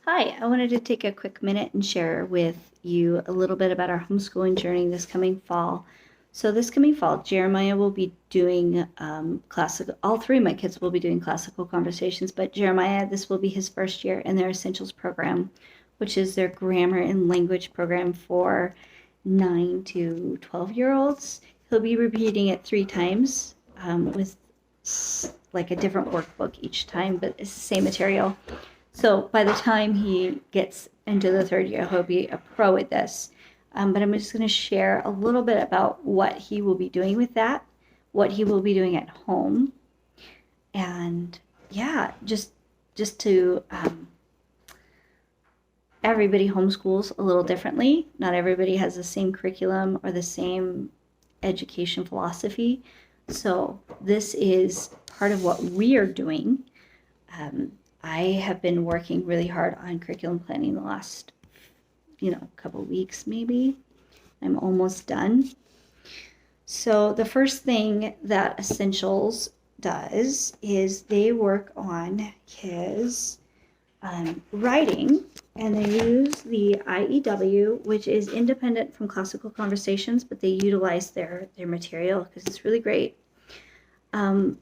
Hi, I wanted to take a quick minute and share with you a little bit about our homeschooling journey this coming fall. So this coming fall, Jeremiah will be doing classical, all three of my kids will be doing classical conversations, but Jeremiah, this will be his first year in their Essentials program, which is their grammar and language program for 9 to 12-year-olds. He'll be repeating it 3 times with like a different workbook each time, but it's the same material. So by the time he gets into the third year, he'll be a pro at this. But I'm just going to share a little bit about what he will be doing with that, what he will be doing at home, and yeah, just to everybody homeschools a little differently. Not everybody has the same curriculum or the same education philosophy. So this is part of what we are doing. I have been working really hard on curriculum planning the last, couple weeks maybe. I'm almost done. So the first thing that Essentials does is they work on his writing, and they use the IEW, which is independent from classical conversations, but they utilize their material because it's really great. And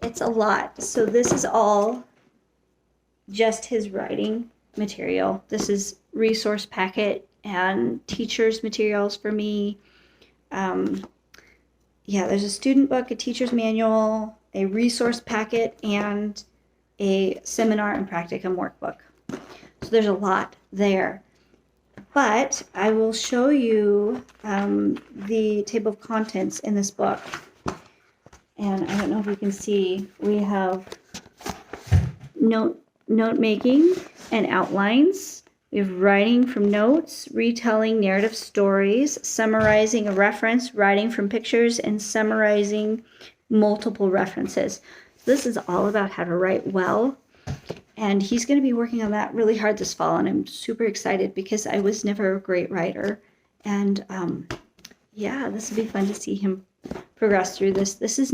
it's a lot. So this is all just his writing material. This is resource packet and teacher's materials for me. There's a student book, a teacher's manual, a resource packet, and a seminar and practicum workbook. So there's a lot there. But I will show you the table of contents in this book. And I don't know if you can see, we have note making and outlines. We have writing from notes, retelling narrative stories, summarizing a reference, writing from pictures, and summarizing multiple references. This is all about how to write well. And he's going to be working on that really hard this fall. And I'm super excited because I was never a great writer. And this will be fun to see him progress through this. This is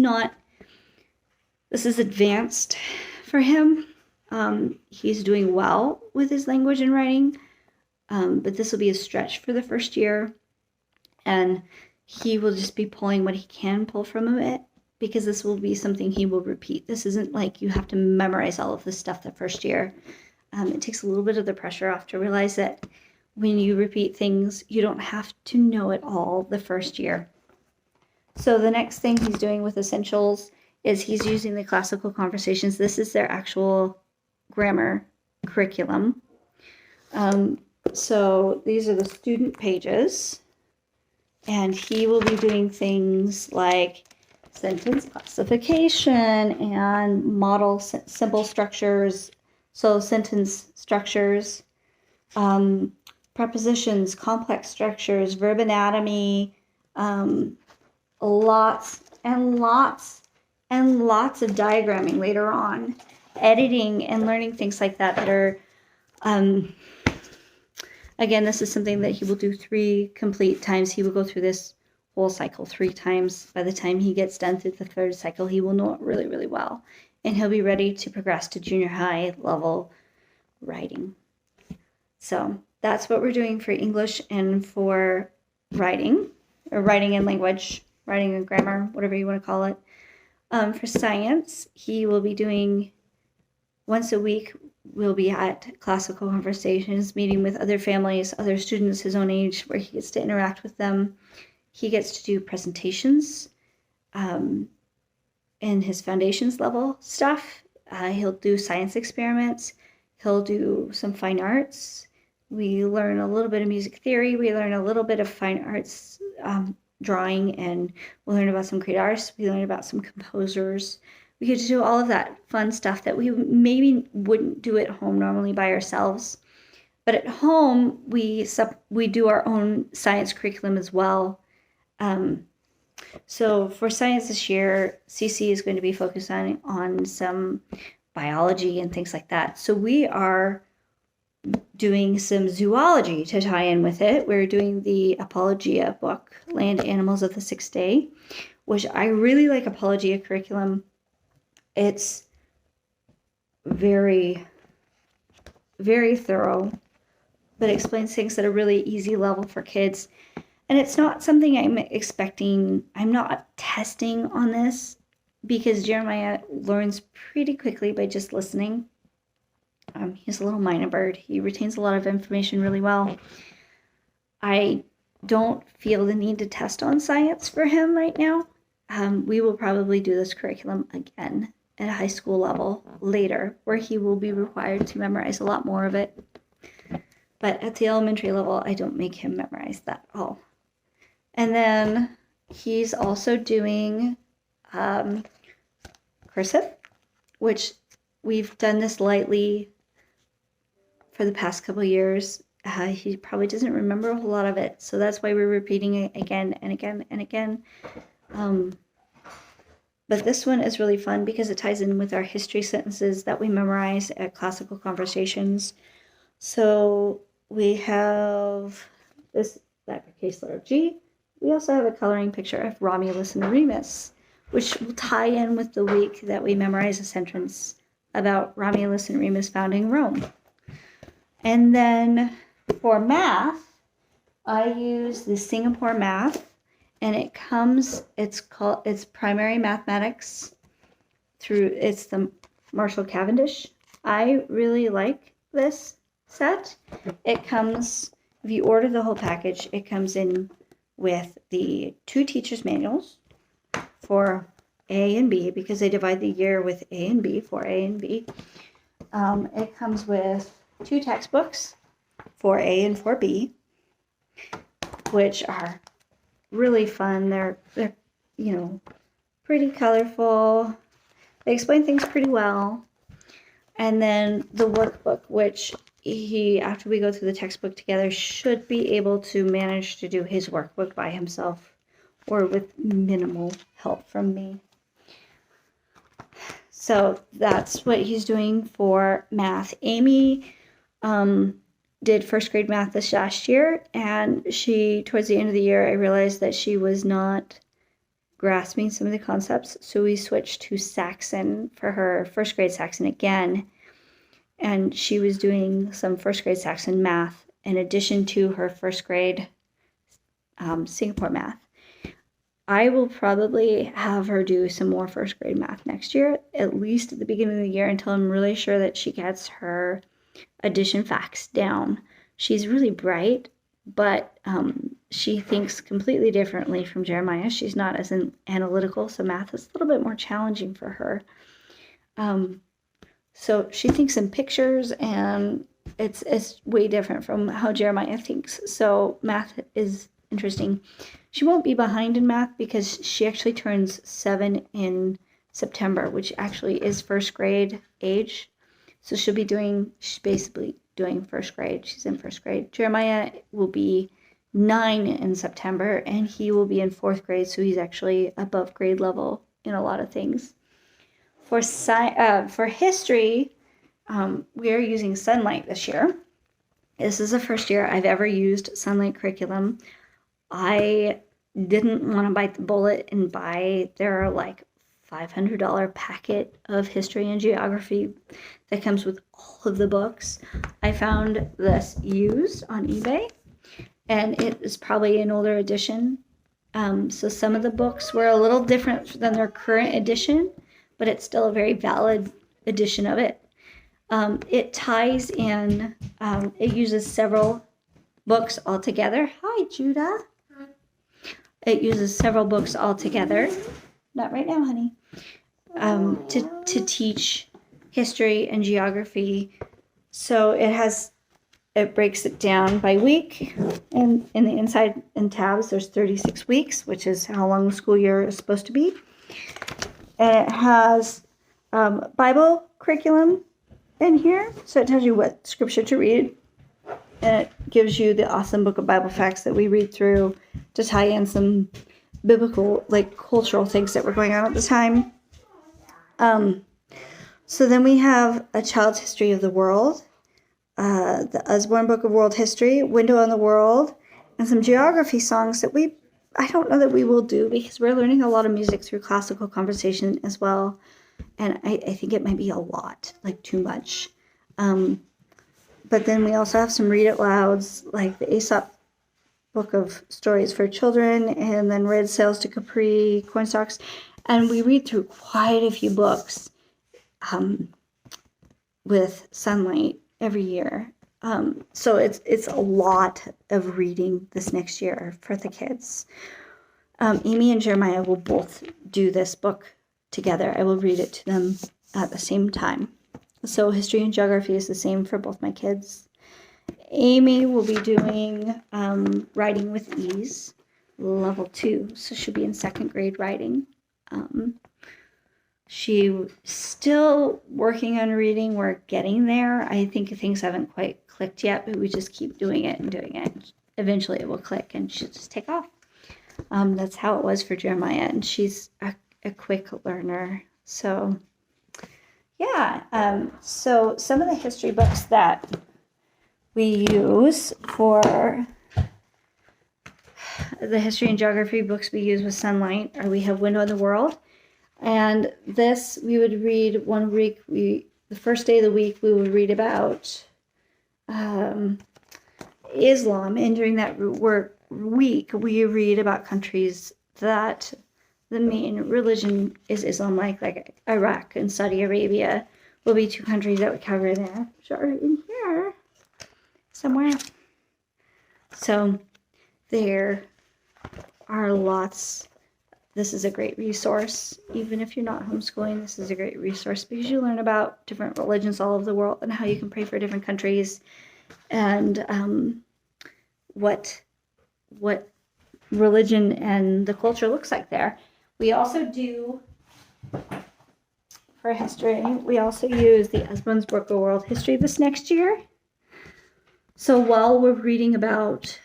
advanced for him. He's doing well with his language and writing, but this will be a stretch for the first year, and he will just be pulling what he can pull from it, because this will be something he will repeat. This isn't like you have to memorize all of this stuff the first year. It takes a little bit of the pressure off to realize that when you repeat things, you don't have to know it all the first year. So the next thing he's doing with Essentials is he's using the classical conversations. This is their actual grammar curriculum. So these are the student pages, and he will be doing things like sentence classification and model simple structures, so sentence structures, prepositions, complex structures, verb anatomy, lots and lots and lots of diagramming later on, editing and learning things like that are, again, this is something that he will do 3 complete times. He will go through this whole cycle 3 times. By the time he gets done through the 3rd cycle, he will know it really, really well. And he'll be ready to progress to junior high level writing. So that's what we're doing for English and for writing, or writing and language, writing and grammar, whatever you want to call it. For science, he will be doing once a week. We'll be at classical conversations, meeting with other families, other students his own age, where he gets to interact with them. He gets to do presentations in his foundations level stuff. He'll do science experiments. He'll do some fine arts. We learn a little bit of music theory. We learn a little bit of fine arts drawing, and we'll learn about some creative artists. We learn about some composers. We get to do all of that fun stuff that we maybe wouldn't do at home normally by ourselves. But at home, we do our own science curriculum as well. So for science this year, CC is going to be focused on some biology and things like that. So we are doing some zoology to tie in with it. We're doing the Apologia book, Land Animals of the Sixth Day, which I really like. Apologia curriculum. It's very, very thorough, but explains things at a really easy level for kids. And it's not something I'm expecting. I'm not testing on this because Jeremiah learns pretty quickly by just listening. He's a little minor bird. He retains a lot of information really well. I don't feel the need to test on science for him right now. We will probably do this curriculum again at a high school level later, where he will be required to memorize a lot more of it. But at the elementary level, I don't make him memorize that at all. And then he's also doing cursive, which we've done this lightly for the past couple years. He probably doesn't remember a whole lot of it, so that's why we're repeating it again and again and again. But this one is really fun because it ties in with our history sentences that we memorize at classical conversations. So we have this case letter G. We also have a coloring picture of Romulus and Remus, which will tie in with the week that we memorize a sentence about Romulus and Remus founding Rome. And then for math, I use the Singapore Math, and it's primary mathematics it's the Marshall Cavendish. I really like this set. It comes, if you order the whole package, it comes in with the 2 teacher's manuals for A and B, because they divide the year with A and B, for A and B. It comes with 2 textbooks for A and for B, which are really fun. They're pretty colorful. They explain things pretty well. And then the workbook, which he, after we go through the textbook together, should be able to manage to do his workbook by himself or with minimal help from me. So that's what he's doing for math. Amy did first grade math this last year, and towards the end of the year, I realized that she was not grasping some of the concepts, so we switched to Saxon for her first grade Saxon again, and she was doing some first grade Saxon math in addition to her first grade Singapore Math. I will probably have her do some more first grade math next year, at least at the beginning of the year, until I'm really sure that she gets her addition facts down. She's really bright, but she thinks completely differently from Jeremiah. She's not as analytical, so math is a little bit more challenging for her. So she thinks in pictures, and it's way different from how Jeremiah thinks. So math is interesting. She won't be behind in math because she actually turns 7 in September, which actually is first grade age. So she's basically doing first grade. She's in first grade. Jeremiah will be 9 in September, and he will be in 4th grade, so he's actually above grade level in a lot of things. For history, we are using Sunlight this year. This is the first year I've ever used Sunlight curriculum. I didn't want to bite the bullet and buy their $500 packet of history and geography that comes with all of the books. I found this used on eBay, and it is probably an older edition. So some of the books were a little different than their current edition, but it's still a very valid edition of it. It ties in, it uses several books all together. Hi, Judah. It uses several books all together. Not right now, honey. To teach history and geography. So it breaks it down by week, and in the inside in tabs there's 36 weeks, which is how long the school year is supposed to be. And it has Bible curriculum in here, so it tells you what scripture to read, and it gives you the awesome book of Bible facts that we read through to tie in some biblical, cultural things that were going on at the time. So then we have A Child's History of the World, the Usborne Book of World History, Window on the World, and some geography songs that I don't know that we will do because we're learning a lot of music through classical conversation as well. And I think it might be a lot, like too much. But then we also have some read it louds, like the Aesop book of stories for children, and then Red Sails to Capri, Cornstalks. And we read through quite a few books with Sunlight every year. So it's a lot of reading this next year for the kids. Amy and Jeremiah will both do this book together. I will read it to them at the same time. So history and geography is the same for both my kids. Amy will be doing Writing with Ease, level 2. So she'll be in 2nd grade writing. She's still working on reading. We're getting there. I think things haven't quite clicked yet, but we just keep doing it and doing it. Eventually it will click and she'll just take off. That's how it was for Jeremiah, and she's a quick learner. So yeah, so some of the history books that we use for the history and geography books we use with Sunlight are, we have Window in the World, and this we would read one week. The first day of the week we would read about Islam, and during that week we read about countries that the main religion is Islam, like Iraq and Saudi Arabia will be 2 countries that we cover there, which are in here somewhere. So there are lots. This is a great resource. Even if you're not homeschooling, this is a great resource because you learn about different religions all over the world and how you can pray for different countries, and what religion and the culture looks like there. We also do, for history, we also use the Esmond's Book of World History this next year. So while we're reading about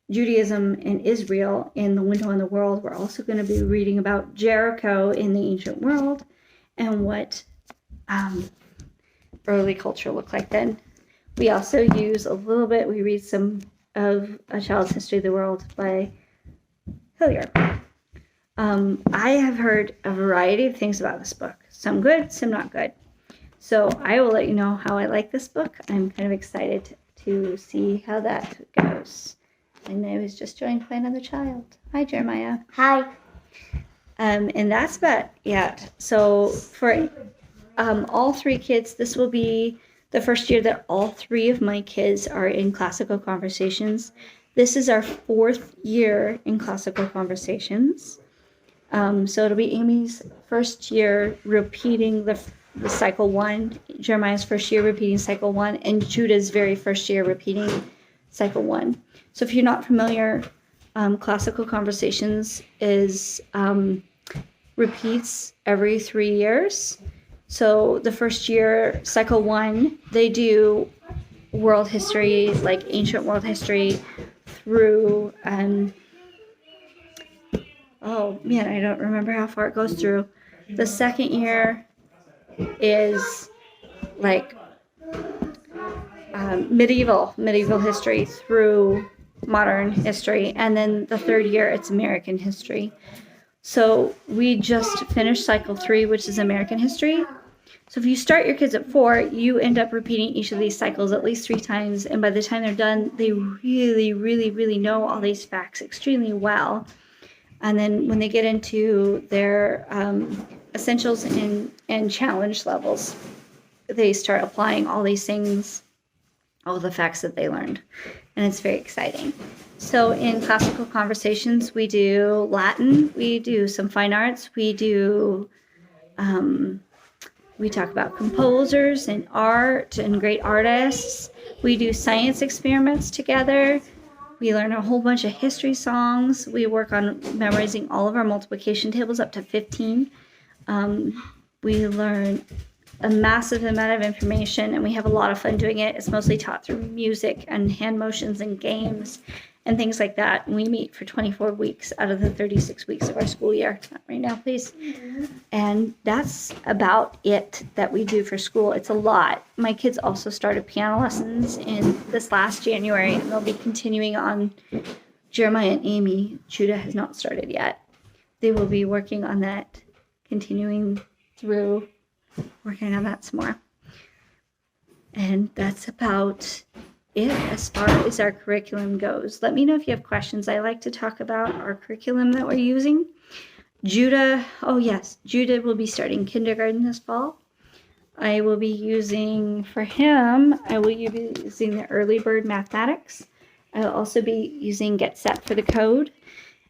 Judaism and Israel in the Window in the World, we're also going to be reading about Jericho in the ancient world and what early culture looked like then. We also use a little bit, we read some of A Child's History of the World by Hilliard. I have heard a variety of things about this book. Some good, some not good. So I will let you know how I like this book. I'm kind of excited to see how that goes. And I was just joined by another child. Hi, Jeremiah. Hi. And that's about it. So for all 3 kids, this will be the first year that all 3 of my kids are in Classical Conversations. This is our 4th year in Classical Conversations. So it'll be Amy's first year repeating the cycle 1, Jeremiah's first year repeating cycle 1, and Judah's very first year repeating cycle 1. So if you're not familiar, Classical Conversations is repeats every 3 years. So the first year, cycle 1, they do world history, like ancient world history, through, oh man, I don't remember how far it goes through. The second year is like medieval history through modern history, and then the third year it's American history. So we just finished cycle 3, which is American history. So if you start your kids at 4, you end up repeating each of these cycles at least 3 times, and by the time they're done, they really, really, really know all these facts extremely well. And then when they get into their essentials and challenge levels, they start applying all these things, all the facts that they learned, and it's very exciting. So in Classical Conversations, we do Latin, we do some fine arts, we do we talk about composers and art and great artists. We do science experiments together. We learn a whole bunch of history songs. We work on memorizing all of our multiplication tables up to 15. We learn a massive amount of information, and we have a lot of fun doing it. It's mostly taught through music and hand motions and games and things like that. And we meet for 24 weeks out of the 36 weeks of our school year. Not right now, please. And that's about it that we do for school. It's a lot. My kids also started piano lessons in this last January, and they'll be continuing on. Jeremiah and Amy, Judah has not started yet. They will be working on that, continuing through working on that some more. And that's about it as far as our curriculum goes. Let me know if you have questions. I like to talk about our curriculum that we're using. Judah, oh yes, Judah will be starting kindergarten this fall. I will be using, for him, I will be using the Early Bird Mathematics. I'll also be using Get Set for the Code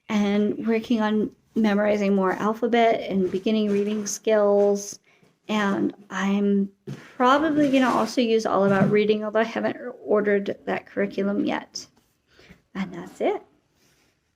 and working on memorizing more alphabet and beginning reading skills. And I'm probably going to also use All About Reading, although I haven't ordered that curriculum yet. And that's it.